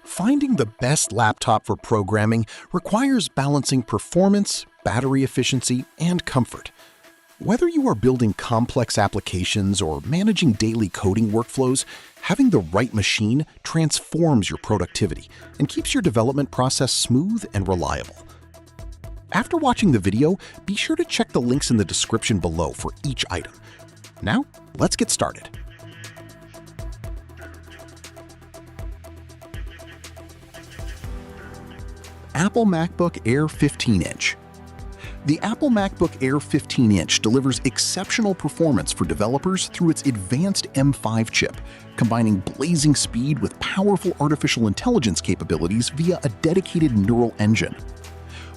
Finding the best laptop for programming requires balancing performance, battery efficiency, and comfort. Whether you are building complex applications or managing daily coding workflows, having the right machine transforms your productivity and keeps your development process smooth and reliable. After watching the video, be sure to check the links in the description below for each item. Now, let's get started. Apple MacBook Air 15-inch. The Apple MacBook Air 15-inch delivers exceptional performance for developers through its advanced M5 chip, combining blazing speed with powerful artificial intelligence capabilities via a dedicated neural engine.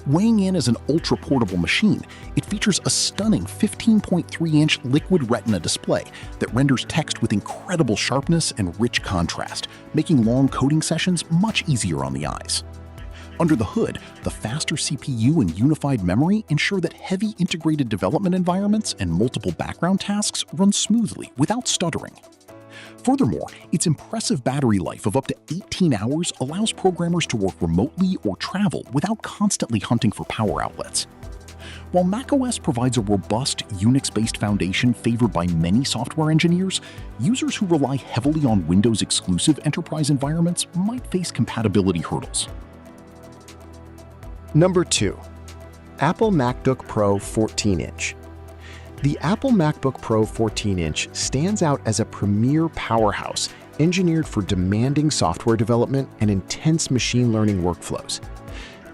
Weighing in as an ultra-portable machine, it features a stunning 15.3-inch liquid retina display that renders text with incredible sharpness and rich contrast, making long coding sessions much easier on the eyes. Under the hood, the faster CPU and unified memory ensure that heavy integrated development environments and multiple background tasks run smoothly without stuttering. Furthermore, its impressive battery life of up to 18 hours allows programmers to work remotely or travel without constantly hunting for power outlets. While macOS provides a robust Unix-based foundation favored by many software engineers, users who rely heavily on Windows-exclusive enterprise environments might face compatibility hurdles. Number 2. Apple MacBook Pro 14-inch. The Apple MacBook Pro 14-inch stands out as a premier powerhouse engineered for demanding software development and intense machine learning workflows.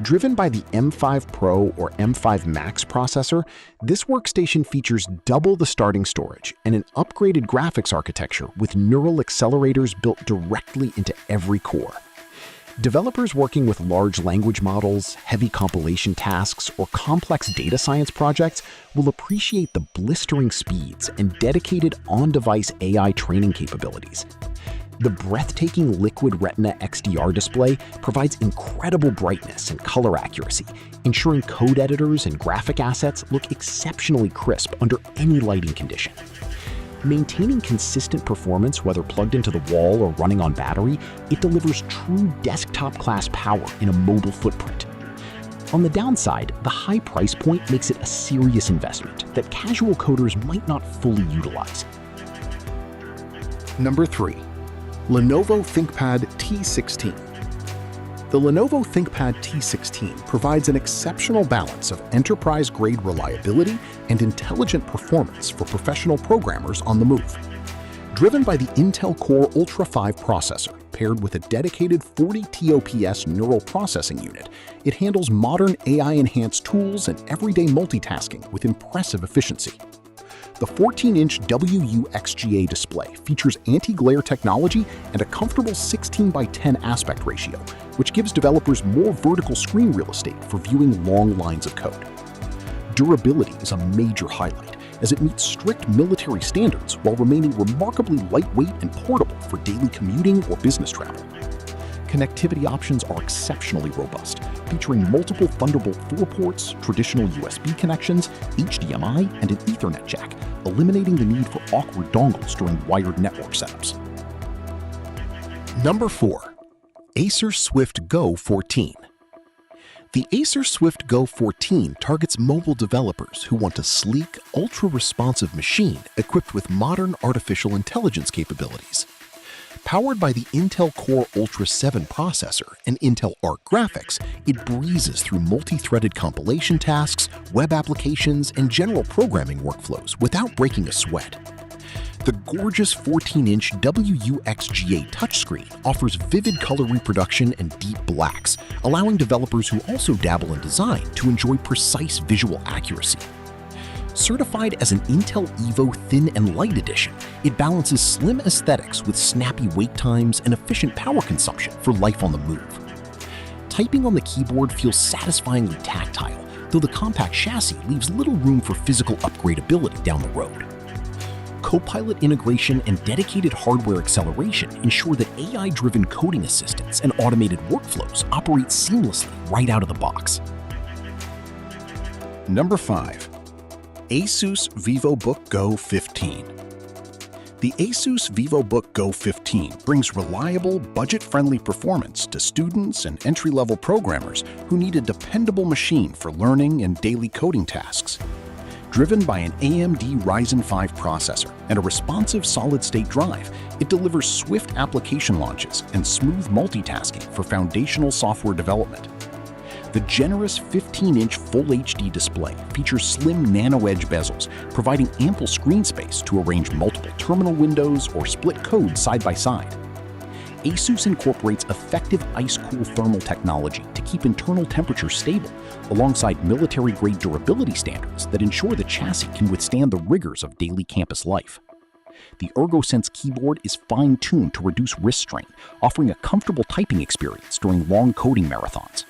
Driven by the M5 Pro or M5 Max processor, this workstation features double the starting storage and an upgraded graphics architecture with neural accelerators built directly into every core. Developers working with large language models, heavy compilation tasks, or complex data science projects will appreciate the blistering speeds and dedicated on-device AI training capabilities. The breathtaking Liquid Retina XDR display provides incredible brightness and color accuracy, ensuring code editors and graphic assets look exceptionally crisp under any lighting condition. Maintaining consistent performance whether plugged into the wall or running on battery, it delivers true desktop-class power in a mobile footprint. On the downside, the high price point makes it a serious investment that casual coders might not fully utilize. Number 3. Lenovo ThinkPad T16. The Lenovo ThinkPad T16 provides an exceptional balance of enterprise-grade reliability and intelligent performance for professional programmers on the move. Driven by the Intel Core Ultra 5 processor, paired with a dedicated 40 TOPS neural processing unit, it handles modern AI-enhanced tools and everyday multitasking with impressive efficiency. The 14-inch WUXGA display features anti-glare technology and a comfortable 16:10 aspect ratio, which gives developers more vertical screen real estate for viewing long lines of code. Durability is a major highlight, as it meets strict military standards while remaining remarkably lightweight and portable for daily commuting or business travel. Connectivity options are exceptionally robust, featuring multiple Thunderbolt 4 ports, traditional USB connections, HDMI, and an Ethernet jack, eliminating the need for awkward dongles during wired network setups. Number 4. Acer Swift Go 14. The Acer Swift Go 14 targets mobile developers who want a sleek, ultra-responsive machine equipped with modern artificial intelligence capabilities. Powered by the Intel Core Ultra 7 processor and Intel Arc graphics, it breezes through multi-threaded compilation tasks, web applications, and general programming workflows without breaking a sweat. The gorgeous 14-inch WUXGA touchscreen offers vivid color reproduction and deep blacks, allowing developers who also dabble in design to enjoy precise visual accuracy. Certified as an Intel Evo Thin and Light Edition, it balances slim aesthetics with snappy wait times and efficient power consumption for life on the move. Typing on the keyboard feels satisfyingly tactile, though the compact chassis leaves little room for physical upgradability down the road. Copilot integration and dedicated hardware acceleration ensure that AI-driven coding assistants and automated workflows operate seamlessly right out of the box. Number 5. ASUS Vivobook Go 15. The ASUS Vivobook Go 15 brings reliable, budget-friendly performance to students and entry-level programmers who need a dependable machine for learning and daily coding tasks. Driven by an AMD Ryzen 5 processor and a responsive solid-state drive, it delivers swift application launches and smooth multitasking for foundational software development. The generous 15-inch Full HD display features slim nano-edge bezels, providing ample screen space to arrange multiple terminal windows or split code side by side. ASUS incorporates effective ice-cool thermal technology to keep internal temperature stable, alongside military-grade durability standards that ensure the chassis can withstand the rigors of daily campus life. The ErgoSense keyboard is fine-tuned to reduce wrist strain, offering a comfortable typing experience during long coding marathons.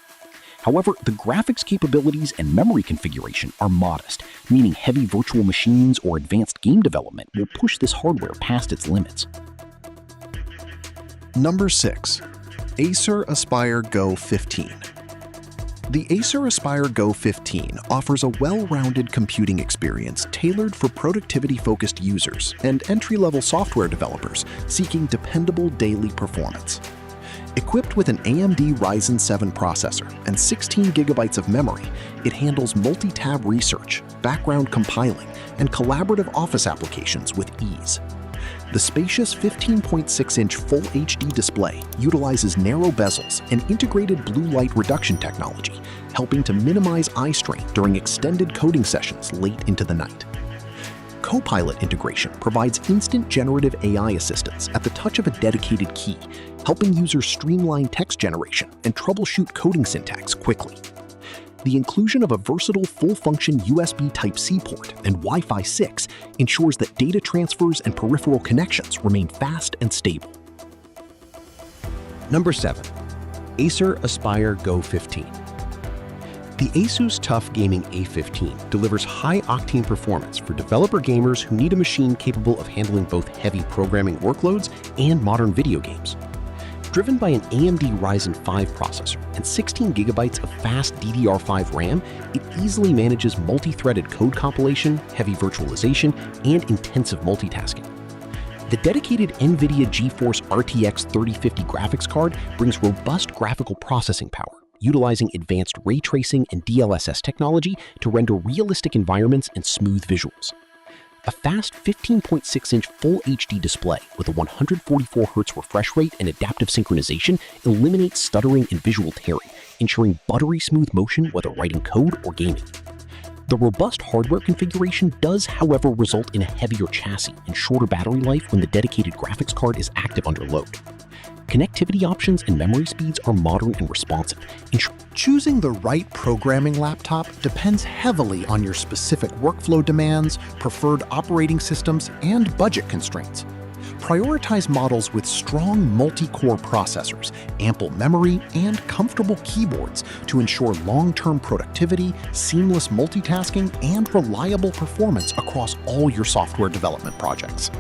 However, the graphics capabilities and memory configuration are modest, meaning heavy virtual machines or advanced game development will push this hardware past its limits. Number 6. Acer Aspire Go 15. The Acer Aspire Go 15 offers a well-rounded computing experience tailored for productivity-focused users and entry-level software developers seeking dependable daily performance. Equipped with an AMD Ryzen 7 processor and 16 GB of memory, it handles multi-tab research, background compiling, and collaborative office applications with ease. The spacious 15.6-inch Full HD display utilizes narrow bezels and integrated blue light reduction technology, helping to minimize eye strain during extended coding sessions late into the night. Copilot integration provides instant generative AI assistance at the touch of a dedicated key, helping users streamline text generation and troubleshoot coding syntax quickly. The inclusion of a versatile full-function USB Type-C port and Wi-Fi 6 ensures that data transfers and peripheral connections remain fast and stable. Number 7. Acer Aspire Go 15. The ASUS TUF Gaming A15 delivers high-octane performance for developer gamers who need a machine capable of handling both heavy programming workloads and modern video games. Driven by an AMD Ryzen 5 processor and 16 GB of fast DDR5 RAM, it easily manages multi-threaded code compilation, heavy virtualization, and intensive multitasking. The dedicated NVIDIA GeForce RTX 3050 graphics card brings robust graphical processing power, utilizing advanced ray tracing and DLSS technology to render realistic environments and smooth visuals. A fast 15.6-inch Full HD display with a 144Hz refresh rate and adaptive synchronization eliminates stuttering and visual tearing, ensuring buttery smooth motion whether writing code or gaming. The robust hardware configuration does, however, result in a heavier chassis and shorter battery life when the dedicated graphics card is active under load. Connectivity options and memory speeds are modern and responsive. Choosing the right programming laptop depends heavily on your specific workflow demands, preferred operating systems, and budget constraints. Prioritize models with strong multi-core processors, ample memory, and comfortable keyboards to ensure long-term productivity, seamless multitasking, and reliable performance across all your software development projects.